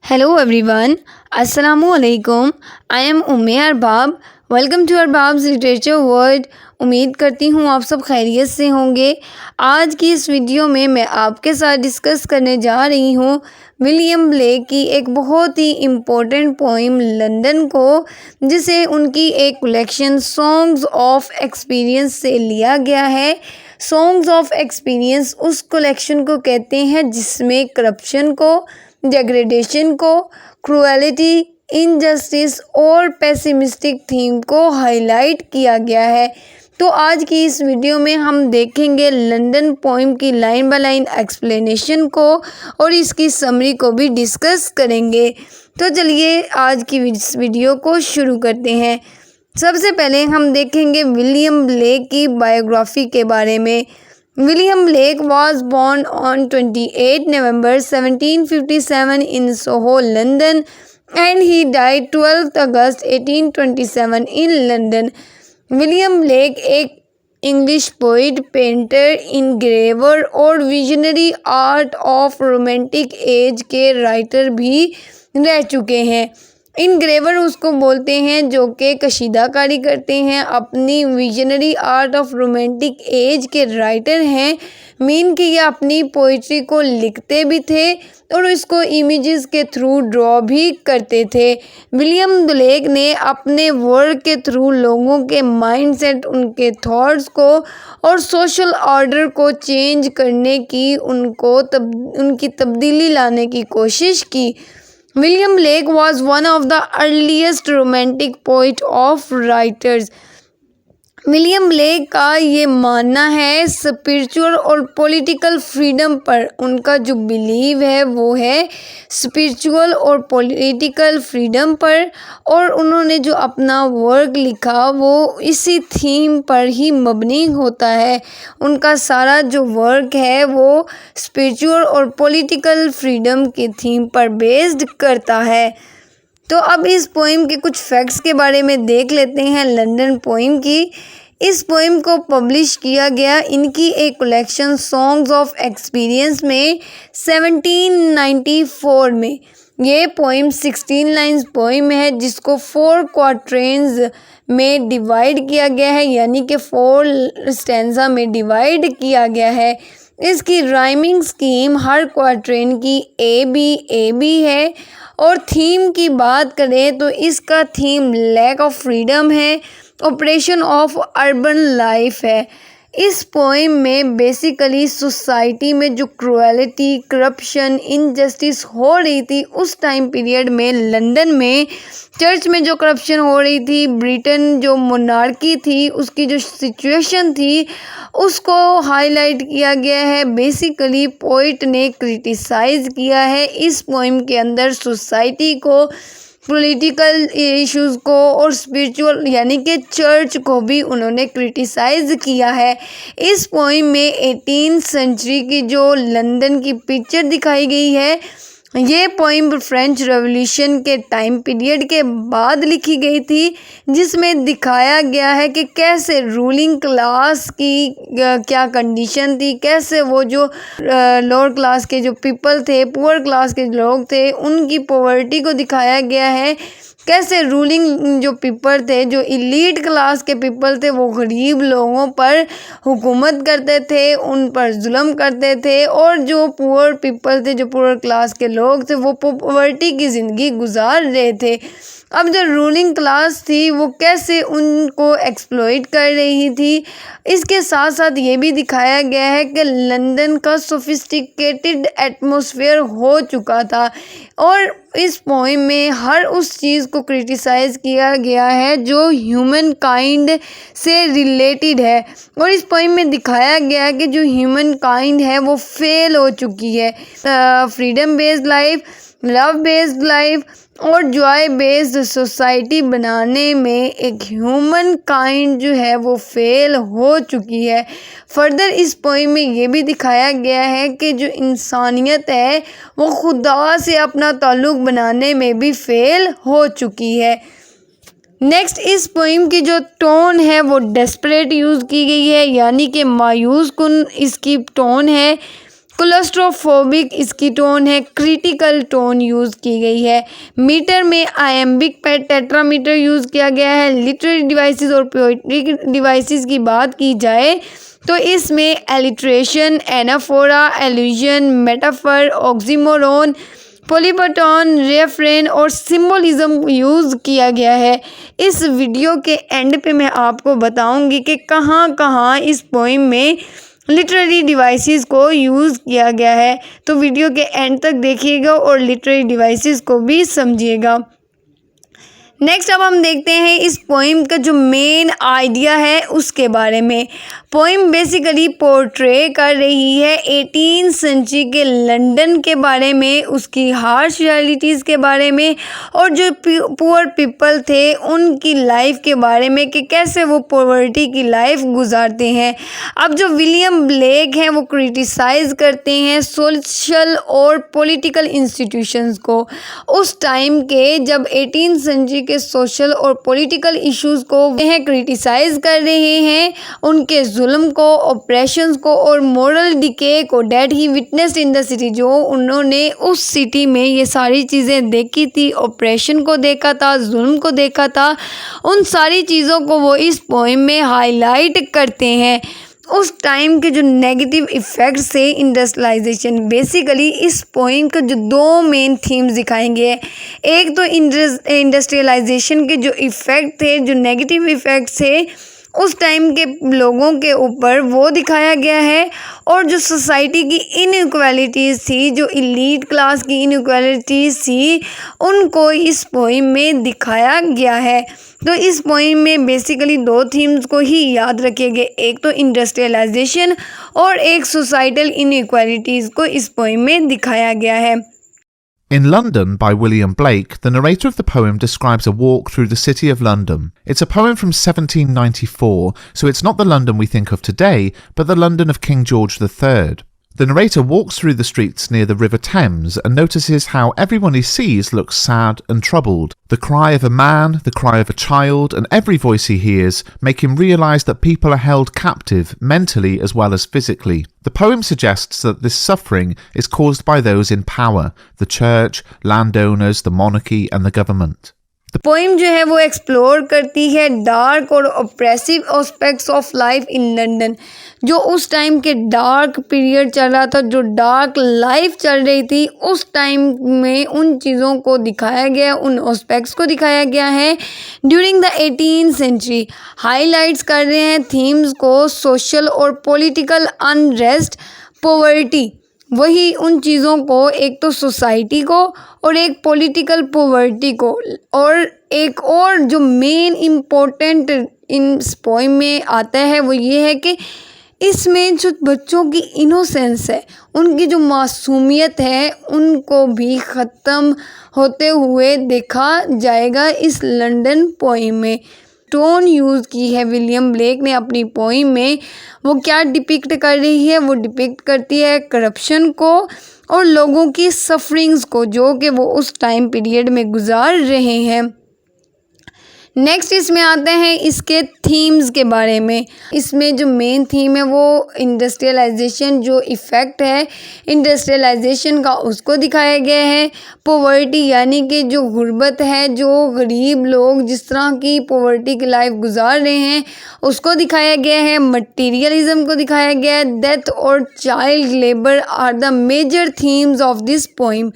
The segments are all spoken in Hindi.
Hello everyone, Assalamu alaikum. I am Umme Arbab. Welcome to Arbab's literature world. उम्मीद करती हूँ आप सब खैरियत से होंगे. आज की इस वीडियो में मैं आपके साथ डिस्कस करने जा रही हूँ विलियम ब्लेक की एक बहुत ही इम्पोर्टेंट पोइम लंदन को, जिसे उनकी एक कलेक्शन सॉन्ग्स ऑफ एक्सपीरियंस से लिया गया है. सॉन्ग्स ऑफ एक्सपीरियंस उस कलेक्शन को कहते हैं जिसमें करप्शन को, डिग्रेडेशन को, क्रुएलिटी, इनजस्टिस और पेसिमिस्टिक थीम को हाईलाइट किया गया है. तो आज की इस वीडियो में हम देखेंगे लंदन पोइम की लाइन बाय लाइन एक्सप्लेनेशन को और इसकी समरी को भी डिस्कस करेंगे. तो चलिए आज की इस वीडियो को शुरू करते हैं. सबसे पहले हम देखेंगे विलियम ब्लेक की बायोग्राफी के बारे में. William Blake was born on 28 November 1757 in Soho, London, and he died 12 August 1827 in London. William Blake एक इंग्लिश पोइट, पेंटर, इनग्रेवर और visionary art of romantic as के राइटर भी रह चुके हैं. इनग्रेवर उसको बोलते हैं जो कि कशीदाकारी करते हैं. अपनी visionary art of romantic as के राइटर हैं, मीन कि ये अपनी पोइट्री को लिखते भी थे और इसको इमेजेस के थ्रू ड्रॉ भी करते थे. विलियम ब्लेक ने अपने वर्क के थ्रू लोगों के माइंडसेट, उनके थॉट्स को और सोशल ऑर्डर को चेंज करने की, उनकी तब्दीली लाने की कोशिश की. William Blake was one of the earliest romantic poet of writers. William Blake का ये मानना है स्पिरिचुअल और पॉलिटिकल फ्रीडम पर. उनका जो बिलीव है वो है स्पिरिचुअल और पॉलिटिकल फ्रीडम पर, और उन्होंने जो अपना वर्क लिखा वो इसी थीम पर ही मबनी होता है. उनका सारा जो वर्क है वो स्पिरिचुअल और पॉलिटिकल फ्रीडम के थीम पर बेस्ड करता है. तो अब इस पोइम के कुछ फैक्ट्स के बारे में देख लेते हैं. लंदन पोइम की, इस पोइम को पब्लिश किया गया इनकी एक कलेक्शन सॉन्ग्स ऑफ एक्सपीरियंस में 1794 में. ये पोइम 16 लाइन्स पोइम है जिसको 4 क्वार्ट्रेन्स में डिवाइड किया गया है, यानी कि 4 स्टैंजा में डिवाइड किया गया है. इसकी राइमिंग स्कीम हर क्वार्ट्रेन की ए बी है. और थीम की बात करें तो इसका थीम लैक ऑफ फ्रीडम है, ऑपरेशन ऑफ अर्बन लाइफ है. इस पोइम में बेसिकली सोसाइटी में जो क्रुएलिटी, करप्शन, इनजस्टिस हो रही थी उस टाइम पीरियड में, लंदन में चर्च में जो करप्शन हो रही थी, ब्रिटेन जो मोनार्की थी उसकी जो सिचुएशन थी उसको हाईलाइट किया गया है. बेसिकली पोइट ने क्रिटिसाइज़ किया है इस पोइम के अंदर सोसाइटी को, पॉलिटिकल इश्यूज़ को और स्पिरिचुअल यानी कि चर्च को भी उन्होंने क्रिटिसाइज़ किया है. इस पोइम में 18th सेंचुरी की जो लंदन की पिक्चर दिखाई गई है, ये पोइम फ्रेंच रेवोल्यूशन के टाइम पीरियड के बाद लिखी गई थी, जिसमें दिखाया गया है कि कैसे रूलिंग क्लास की क्या कंडीशन थी, कैसे वो जो लोअर क्लास के जो पीपल थे, पुअर क्लास के लोग थे, उनकी पॉवर्टी को दिखाया गया है. कैसे रूलिंग जो पीपल थे, जो इलीट क्लास के पीपल थे, वो गरीब लोगों पर हुकूमत करते थे, उन पर जुल्म करते थे, और जो पुअर पीपल थे, जो पुअर क्लास के लोग थे, वो पॉवर्टी की ज़िंदगी गुजार रहे थे. अब जो रूलिंग क्लास थी वो कैसे उनको एक्सप्लॉइट कर रही थी. इसके साथ साथ ये भी दिखाया गया है कि लंदन का सोफिस्टिकेटेड एटमॉस्फेयर हो चुका था, और इस पोइम में हर उस चीज़ को क्रिटिसाइज़ किया गया है जो ह्यूमन काइंड से रिलेटेड है. और इस पोइम में दिखाया गया है कि जो ह्यूमन काइंड है वो फेल हो चुकी है. Freedom based life, love based life और जॉय बेस्ड सोसाइटी बनाने में एक ह्यूमन काइंड जो है वो फेल हो चुकी है. फर्दर इस पोइम में ये भी दिखाया गया है कि जो इंसानियत है वो खुदा से अपना ताल्लुक़ बनाने में भी फेल हो चुकी है. नेक्स्ट, इस पोइम की जो टोन है वो डेस्परेट यूज़ की गई है, यानी कि मायूस कुन इसकी टोन है. क्लोस्ट्रोफोबिक इसकी टोन है, क्रिटिकल टोन यूज़ की गई है। मीटर में आयम्बिक टेट्रामीटर यूज़ किया गया है। लिटरेरी डिवाइसेस और पोएट्री डिवाइसेस की बात की जाए तो इसमें alliteration, anaphora, allusion, metaphor, oxymoron, polyptoton, refrain और सिम्बोलिज्म यूज़ किया गया है। इस वीडियो के एंड पे मैं आपको बताऊंगी कि कहाँ कहाँ इस पोइम में लिटरेरी डिवाइसेस को यूज़ किया गया है। तो वीडियो के एंड तक देखिएगा और लिटरेरी डिवाइसेस को भी समझिएगा। नेक्स्ट अब हम देखते हैं इस पोइम का जो मेन आइडिया है उसके बारे में। पोइम बेसिकली पोर्ट्रे कर रही है 18th सेंचुरी के लंदन के बारे में, उसकी हार्श रियलिटीज़ के बारे में और जो पुअर पीपल थे उनकी लाइफ के बारे में कि कैसे वो पॉवर्टी की लाइफ गुजारते हैं। अब जो विलियम ब्लेक हैं वो क्रिटिसाइज़ करते हैं सोशल और पॉलिटिकल इंस्टीट्यूशंस को उस टाइम के, जब 18th सेंचुरी के सोशल और पॉलिटिकल इश्यूज़ को वह क्रिटिसाइज़ कर रहे हैं, उनके जुल्म को, ऑपरेशंस को और मोरल डिके को। That he witnessed in the city, जो उन्होंने उस सिटी में ये सारी चीज़ें देखी थी, ऑपरेशन को देखा था, जुल्म को देखा था, उन सारी चीज़ों को वो इस पोइम में हाईलाइट करते हैं। उस टाइम के जो नेगेटिव इफ़ेक्ट्स थे इंडस्ट्रियलाइजेशन, बेसिकली इस पोइम का जो दो मेन थीम्स दिखाएंगे। एक तो इंडस्ट्रियलाइजेशन के जो इफ़ेक्ट थे, जो नेगेटिव इफ़ेक्ट्स थे उस टाइम के लोगों के ऊपर, वो दिखाया गया है। और जो सोसाइटी की इनइक्वालिटीज़ थी, जो एलीट क्लास की इनइक्वालिटीज़ थी, उनको इस पोइम में दिखाया गया है। तो इस पोइम में बेसिकली दो थीम्स को ही याद रखिएगा, एक तो इंडस्ट्रियलाइजेशन और एक सोसाइटल इनइक्वालिटीज़ को इस पोइम में दिखाया गया है। In London by William Blake, the narrator of the poem describes a walk through the city of London. It's a poem from 1794, so it's not the London we think of today, but the London of King George III. The narrator walks through the streets near the River Thames and notices how everyone he sees looks sad and troubled. The cry of a man, the cry of a child, and every voice he hears make him realise that people are held captive mentally as well as physically. The poem suggests that this suffering is caused by those in power, the church, landowners, the monarchy and the government. Poem जो है वो एक्सप्लोर करती है डार्क और oppressive aspects of life in London, जो उस टाइम के डार्क पीरियड चल रहा था, जो डार्क लाइफ चल रही थी उस टाइम में, उन चीज़ों को दिखाया गया, उन एस्पेक्ट्स को दिखाया गया है during the 18th century. Highlights कर रहे हैं थीम्स को, सोशल और पॉलिटिकल अनरेस्ट, पॉवर्टी, वही उन चीज़ों को, एक तो सोसाइटी को और एक पॉलिटिकल पॉवर्टी को। और एक और जो मेन इम्पोर्टेंट इन पोइम में आता है वो ये है कि इसमें जो बच्चों की इनोसेंस है, उनकी जो मासूमियत है, उनको भी ख़त्म होते हुए देखा जाएगा इस लंदन पोइम में। टोन यूज़ की है विलियम ब्लेक ने अपनी पोइम में, वो क्या डिपिक्ट कर रही है, वो डिपिक्ट करती है करप्शन को और लोगों की सफरिंग्स को, जो कि वो उस टाइम पीरियड में गुजार रहे हैं। नेक्स्ट इसमें आते हैं इसके थीम्स के बारे में। इसमें जो मेन थीम है वो इंडस्ट्रियलाइजेशन, जो इफ़ेक्ट है इंडस्ट्रियलाइजेशन का उसको दिखाया गया है। पॉवर्टी यानी कि जो गुर्बत है, जो गरीब लोग जिस तरह की पॉवर्टी की लाइफ गुजार रहे हैं उसको दिखाया गया है। मटीरियलिज्म को दिखाया गया है। डेथ और child labour are the major themes of this poem.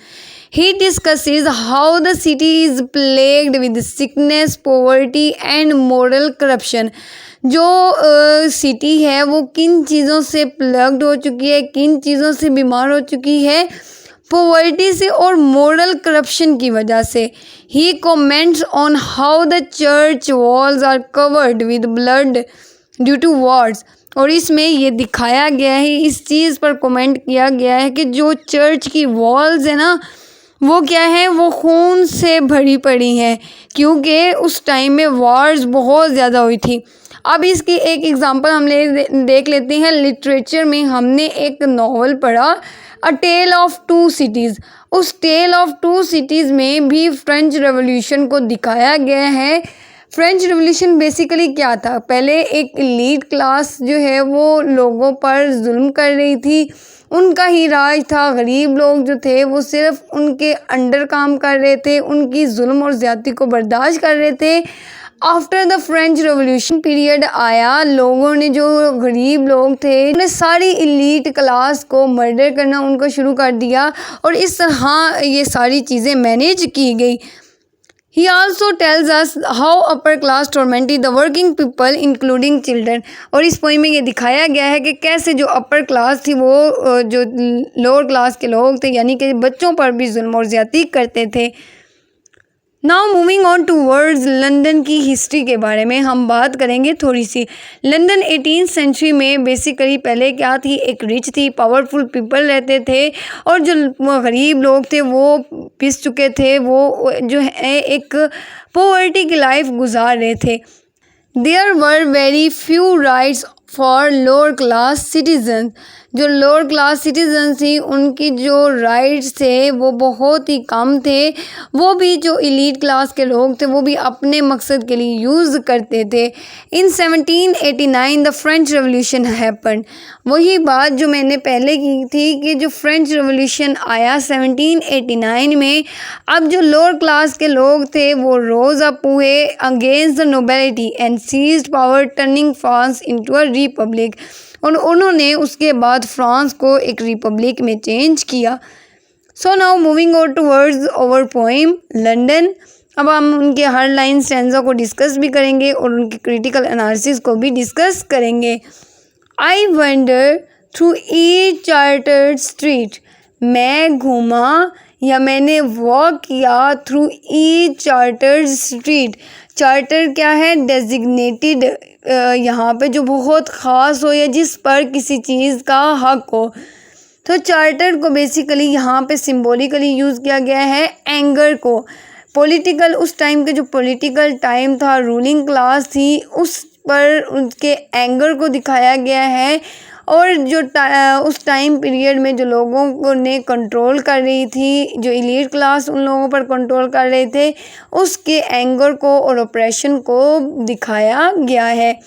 He discusses how the city is plagued with sickness, poverty and moral corruption. जो सिटी है वो किन चीज़ों से प्लग्ड हो चुकी है, किन चीज़ों से बीमार हो चुकी है, पॉवर्टी से और मोरल करप्शन की वजह से। He comments on how the church walls are covered with blood due to wars. और इसमें ये दिखाया गया है, इस चीज़ पर कमेंट किया गया है कि जो चर्च की वॉल्स है ना, वो क्या है, वो खून से भरी पड़ी हैं, क्योंकि उस टाइम में वार्स बहुत ज़्यादा हुई थी। अब इसकी एक एग्ज़ाम्पल हम देख लेते हैं। लिटरेचर में हमने एक नावल पढ़ा, अ टेल ऑफ टू सिटीज़। उस टेल ऑफ टू सिटीज़ में भी फ्रेंच रेवोल्यूशन को दिखाया गया है। फ्रेंच रिवॉल्यूशन बेसिकली क्या था? पहले एक एलीट क्लास जो है वो लोगों पर जुल्म कर रही थी, उनका ही राज था। गरीब लोग जो थे वो सिर्फ उनके अंडर काम कर रहे थे, उनकी जुल्म और ज़्यादती को बर्दाश्त कर रहे थे। After the French revolution period आया, लोगों ने, जो गरीब लोग थे, उन्होंने सारी एलीट क्लास को मर्डर करना उनको शुरू कर दिया और इस तरह ये सारी चीज़ें मैनेज की गई। He also tells us how upper class tormented the working people including children। और इस पोइम में ये दिखाया गया है कि कैसे जो अपर क्लास थी वो जो लोअर क्लास के लोग थे यानी कि बच्चों पर भी जुल्म और ज़्यादती करते थे। Now moving on towards London की हिस्ट्री के बारे में हम बात करेंगे थोड़ी सी। लंदन 18th सेंचुरी में बेसिकली पहले क्या थी, एक रिच थी, पावरफुल पीपल रहते थे और जो गरीब लोग थे वो पिस चुके थे, वो जो है एक पॉवर्टी की लाइफ गुजार रहे थे। There were very few rights for lower class citizen. जो लोअर क्लास सिटीजन थी उनकी जो राइट्स थे वो बहुत ही कम थे। वो भी जो एलीट क्लास के लोग थे वो भी अपने मकसद के लिए यूज़ करते थे। इन 1789 द फ्रेंच रेवोल्यूशन हैपन। वही बात जो मैंने पहले की थी कि जो फ्रेंच रेवोल्यूशन आया 1789 में, अब जो लोअर क्लास के लोग थे वो रोज़ अप हुए against the nobility and seized power, turning France into a republic. और उन्होंने उसके बाद फ्रांस को एक रिपब्लिक में चेंज किया। So now moving on towards our poem London. अब हम उनके हर लाइन स्टैंजा को डिस्कस भी करेंगे और उनकी क्रिटिकल एनालिसिस को भी डिस्कस करेंगे। I wonder through each chartered street. मैं घूमा या मैंने वॉक किया through each chartered street. Charter क्या है? डेजिग्नेटेड, यहाँ पे जो बहुत ख़ास हो या जिस पर किसी चीज़ का हक हो। तो चार्टर को बेसिकली यहाँ पे सिंबॉलिकली यूज़ किया गया है एंगर को। पॉलिटिकल, उस टाइम के जो पॉलिटिकल टाइम था, रूलिंग क्लास थी, उस पर उनके एंगर को दिखाया गया है। और जो उस टाइम पीरियड में जो लोगों को ने कंट्रोल कर रही थी, जो एलीट क्लास उन लोगों पर कंट्रोल कर रहे थे, उसके एंगर को और ऑपरेशन को दिखाया गया है।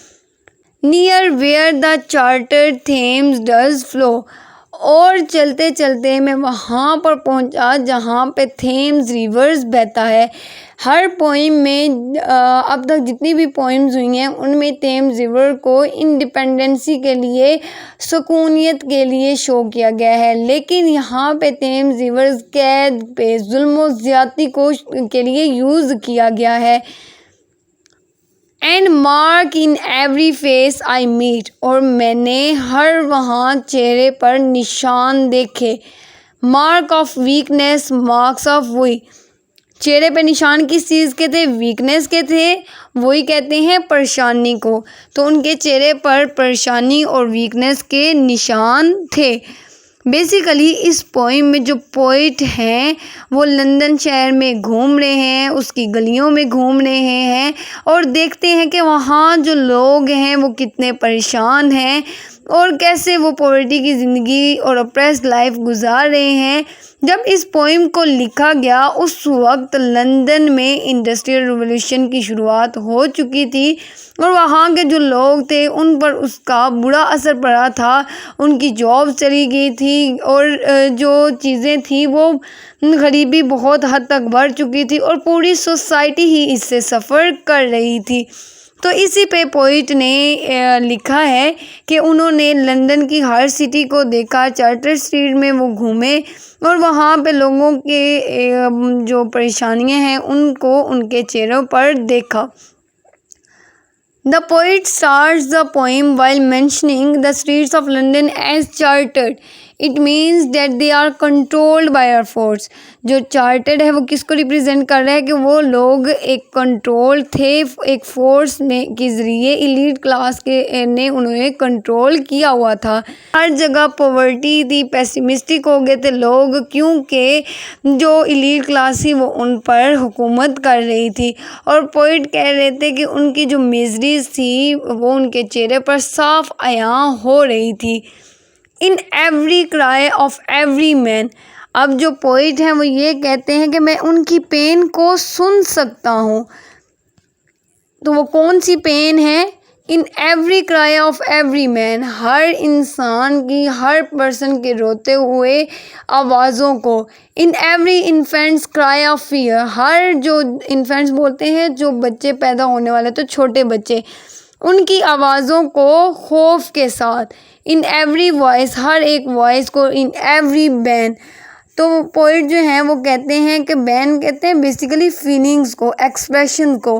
Near where the chartered Thames does flow. और चलते चलते मैं वहाँ पर पहुँचा जहाँ पे थेम्स रिवर्स बहता है। हर पोइम में अब तक जितनी भी पोइम्स हुई हैं उनमें थेम्स रिवर को इंडिपेंडेंसी के लिए, सुकूनियत के लिए शो किया गया है, लेकिन यहाँ पे थेम्स रिवर कैद पे, जुल्म और ज़्यादती को के लिए यूज़ किया गया है। And mark in every face I meet. और मैंने हर वहाँ चेहरे पर निशान देखे। Mark of weakness, marks of woe. चेहरे पे निशान किस चीज़ के थे? वीकनेस के थे, वही कहते हैं परेशानी को। तो उनके चेहरे पर परेशानी और वीकनेस के निशान थे। बेसिकली इस पोइम में जो पोइट हैं वो लंदन शहर में घूम रहे हैं, उसकी गलियों में घूम रहे हैं और देखते हैं कि वहाँ जो लोग हैं वो कितने परेशान हैं और कैसे वो पॉवर्टी की ज़िंदगी और ऑप्रेस्ड लाइफ गुजार रहे हैं। जब इस पोइम को लिखा गया उस वक्त लंदन में इंडस्ट्रियल रिवॉल्यूशन की शुरुआत हो चुकी थी और वहाँ के जो लोग थे उन पर उसका बुरा असर पड़ा था। उनकी जॉब चली गई थी और जो चीज़ें थी वो गरीबी बहुत हद तक बढ़ चुकी थी और पूरी सोसाइटी ही इससे सफ़र कर रही थी। तो इसी पे पोइट ने लिखा है कि उन्होंने लंदन की हर सिटी को देखा, चार्टर स्ट्रीट में वो घूमे और वहाँ पे लोगों के जो परेशानियां हैं उनको उनके चेहरों पर देखा। The poet starts the poem while mentioning the streets of London as chartered. It means that they are controlled by our force. जो चार्टर्ड है वो किसको रिप्रेजेंट कर रहा है कि वो लोग एक कंट्रोल थे, एक फोर्स ने के ज़रिए एलीट क्लास के ने उन्हें कंट्रोल किया हुआ था। हर जगह पॉवर्टी थी, पेसिमिस्टिक हो गए थे लोग क्योंकि जो एलीट क्लास थी वो उन पर हुकूमत कर रही थी और पोइट कह रहे थे कि उनकी जो मिजरीज थी वो उनके चेहरे पर साफ आयां हो रही थी। इन every cry of every man. अब जो पोइट हैं वो ये कहते हैं कि मैं उनकी पेन को सुन सकता हूँ। तो वो कौन सी पेन है? In every cry of every man, हर इंसान की, हर पर्सन के रोते हुए आवाज़ों को। In every infant's cry of fear, हर जो इन्फेंट्स बोलते हैं जो बच्चे पैदा होने वाले, तो छोटे बच्चे, उनकी आवाज़ों को खौफ के साथ। इन एवरी वॉइस, हर एक वॉइस को। इन एवरी बैन, तो पोइट जो हैं वो कहते हैं कि बैन कहते हैं बेसिकली फीलिंग्स को, एक्सप्रेशन को।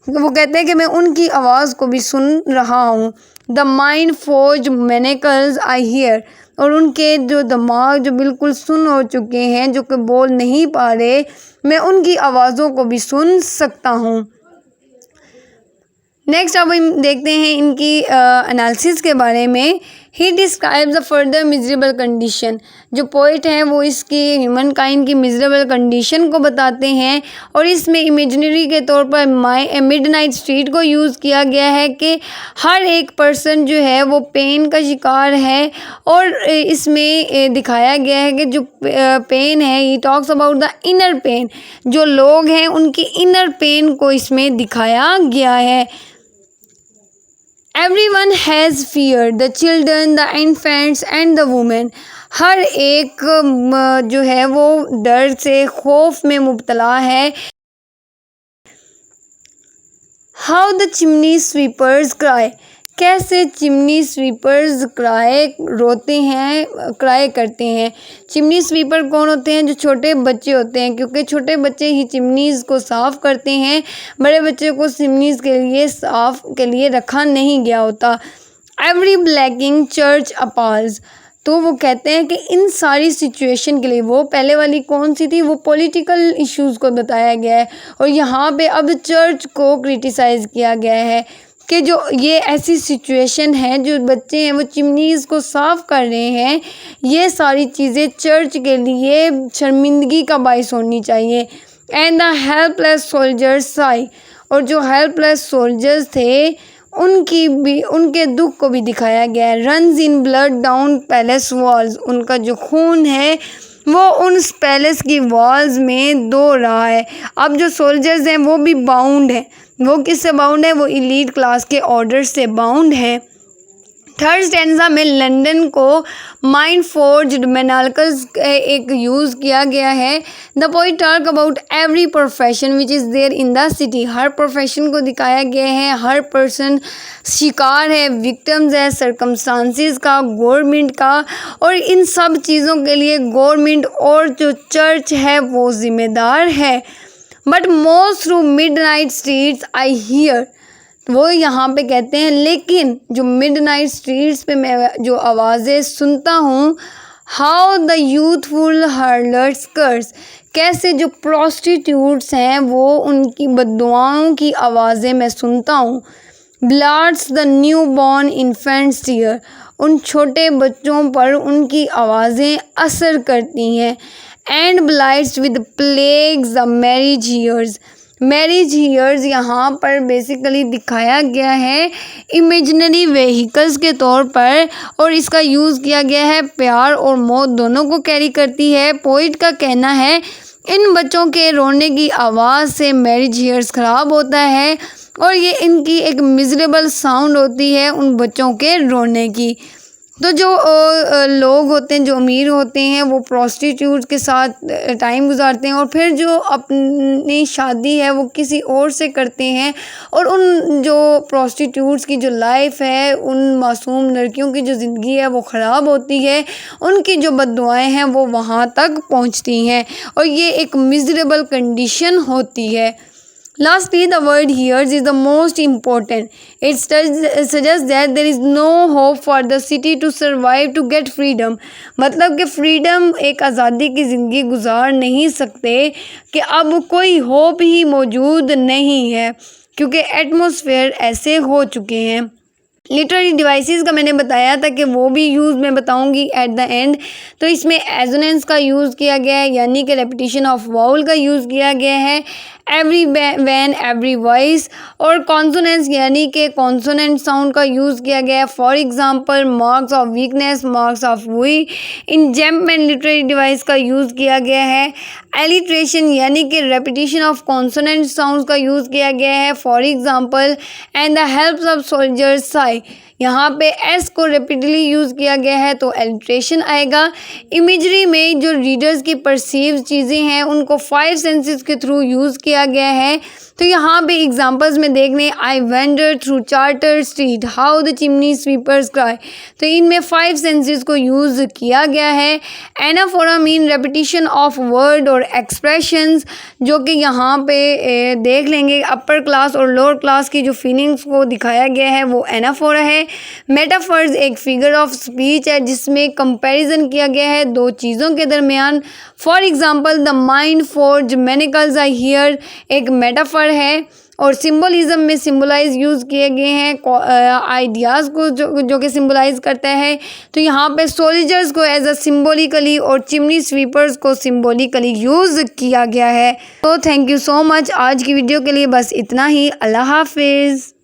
वो कहते हैं कि मैं उनकी आवाज़ को भी सुन रहा हूँ। The mind forged manacles I hear, और उनके जो दिमाग जो बिल्कुल सुन हो चुके हैं, जो कि बोल नहीं पा रहे, मैं उनकी आवाज़ों को भी सुन सकता हूँ। नेक्स्ट अब हम देखते हैं इनकी एनालिसिस के बारे में। He describes the further miserable condition, जो पोइट हैं वो इसकी ह्यूमन काइंड की मिजरेबल कंडीशन को बताते हैं, और इसमें इमेजिनरी के तौर पर मिडनाइट स्ट्रीट को यूज़ किया गया है कि हर एक पर्सन जो है वो पेन का शिकार है, और इसमें दिखाया गया है कि जो पेन है, he talks about the inner pain, जो लोग हैं उनकी इनर पेन को इसमें दिखाया गया है। Everyone has fear, the children, the infants and the women. हर एक जो है वो डर से, खौफ में मुब्तला है। How the chimney sweepers cry, कैसे चिमनी स्वीपर्स रोते हैं, क्राई करते हैं। चिमनी स्वीपर कौन होते हैं? जो छोटे बच्चे होते हैं, क्योंकि छोटे बच्चे ही चिमनीज़ को साफ़ करते हैं, बड़े बच्चे को चिमनीज़ के लिए साफ़ के लिए रखा नहीं गया होता। एवरी ब्लैकिंग चर्च अपाल्स, तो वो कहते हैं कि इन सारी सिचुएशन के लिए, वो पहले वाली कौन सी थी, वो पॉलिटिकल इश्यूज़ को बताया गया है, और यहाँ पे अब चर्च को क्रिटिसाइज़ किया गया है कि जो ये ऐसी सिचुएशन है, जो बच्चे हैं वो चिमनीज़ को साफ़ कर रहे हैं, ये सारी चीज़ें चर्च के लिए शर्मिंदगी का बाइस होनी चाहिए। And the helpless soldiers Sai, और जो हेल्पलेस सोल्जर्स थे उनकी भी, उनके दुख को भी दिखाया गया है। Runs in blood down palace walls, उनका जो खून है वो उन पैलेस की वॉल्स में दो रहा है। अब जो सोल्जर्स हैं वो भी बाउंड हैं। वो किससे बाउंड है? वो एलीट क्लास के ऑर्डर से बाउंड है। थर्ड स्टैंजा में लंदन को माइंड फोर्ज्ड मैनाल्कल्स एक यूज़ किया गया है। The poet talk about every profession which is there in the city, हर प्रोफेशन को दिखाया गया है, हर पर्सन शिकार है, विक्टिम्स है सर्कमस्टांसिस का, गवर्नमेंट का, और इन सब चीज़ों के लिए गवर्नमेंट और जो चर्च है वो ज़िम्मेदार है। But most through midnight streets I hear, वो यहाँ पे कहते हैं लेकिन जो मिडनाइट स्ट्रीट्स पे मैं जो आवाज़ें सुनता हूँ, हाउ द यूथफुल हार्लट्स कर्स, कैसे जो प्रोस्टिट्यूट्स हैं वो उनकी बद्दुआओं की आवाज़ें मैं सुनता हूँ। Blasts the newborn infant's tear, उन छोटे बच्चों पर उनकी आवाज़ें असर करती हैं। And blights with plagues the marriage hearse, marriage hearse यहाँ पर बेसिकली दिखाया गया है इमेजिनरी व्हीकल्स के तौर पर, और इसका यूज़ किया गया है प्यार और मौत दोनों को कैरी करती है। पोइट का कहना है इन बच्चों के रोने की आवाज़ से मैरिज ईयर्स ख़राब होता है, और ये इनकी एक मिजरेबल साउंड होती है उन बच्चों के रोने की। तो जो लोग होते हैं, जो अमीर होते हैं, वो प्रोस्टिट्यूट के साथ टाइम गुजारते हैं, और फिर जो अपनी शादी है वो किसी और से करते हैं, और उन जो प्रोस्टिट्यूट्स की जो लाइफ है, उन मासूम लड़कियों की जो ज़िंदगी है वो ख़राब होती है, उनकी जो बद्दुआएं हैं वो वहाँ तक पहुँचती हैं, और ये एक मिजरेबल कंडीशन होती है। Lastly, the word hears is the most important. It suggests that there is no hope for the city to survive to get freedom. मतलब कि फ्रीडम, एक आज़ादी की ज़िंदगी गुजार नहीं सकते, कि अब कोई होप ही मौजूद नहीं है, क्योंकि एटमॉस्फेयर ऐसे हो चुके हैं। लिटरेरी डिवाइसेस का मैंने बताया था कि वो भी यूज़ मैं बताऊंगी एट द एंड। तो इसमें एजोनेंस का यूज़ किया गया है, यानी कि रेपिटेशन ऑफ वाउल का यूज़ किया गया है, एवरी वैन एवरी वॉइस, और कॉन्सोनेंट्स यानी कि कॉन्सोनेंट साउंड का यूज़ किया गया है। For example marks of weakness, marks of woe. Enjambment literary device का यूज़ किया गया है। एलिट्रेशन यानी कि रेपिटेशन ऑफ कॉन्सोनेंट साउंड का यूज़ किया गया है। फॉर एग्जांपल एंड द हेल्प्स ऑफ सोल्जर्स साई, यहाँ पे एस को रिपीटली यूज़ किया गया है तो एलिट्रेशन आएगा। इमेजरी में जो रीडर्स की परसीव चीज़ें हैं उनको 5 सेंसेस के थ्रू यूज़ किया गया है। तो यहाँ पे एग्जांपल्स में देख लें, I wander through chartered street, how the chimney sweepers cry. तो इनमें 5 सेंसेस को यूज़ किया गया है। Anaphora mean repetition of word और एक्सप्रेशंस, जो कि यहाँ पे देख लेंगे अपर क्लास और लोअर क्लास की जो फीलिंग्स को दिखाया गया है वो एनाफोरा है। मेटाफर्स एक फिगर ऑफ स्पीच है जिसमें कंपैरिजन किया गया है दो चीज़ों के दरमियान। For example the mind forged manacles I hear एक मेटाफर है, और सिंबलिज्म में सिंबलाइज यूज़ किए गए हैं आइडियाज़ को जो कि सिंबलाइज करता है। तो यहाँ पे सोल्जर्स को एज अ सिम्बोलिकली और चिमनी स्वीपर्स को सिम्बोलिकली यूज़ किया गया है। तो थैंक यू सो मच। आज की वीडियो के लिए बस इतना ही। अल्लाह हाफिज़।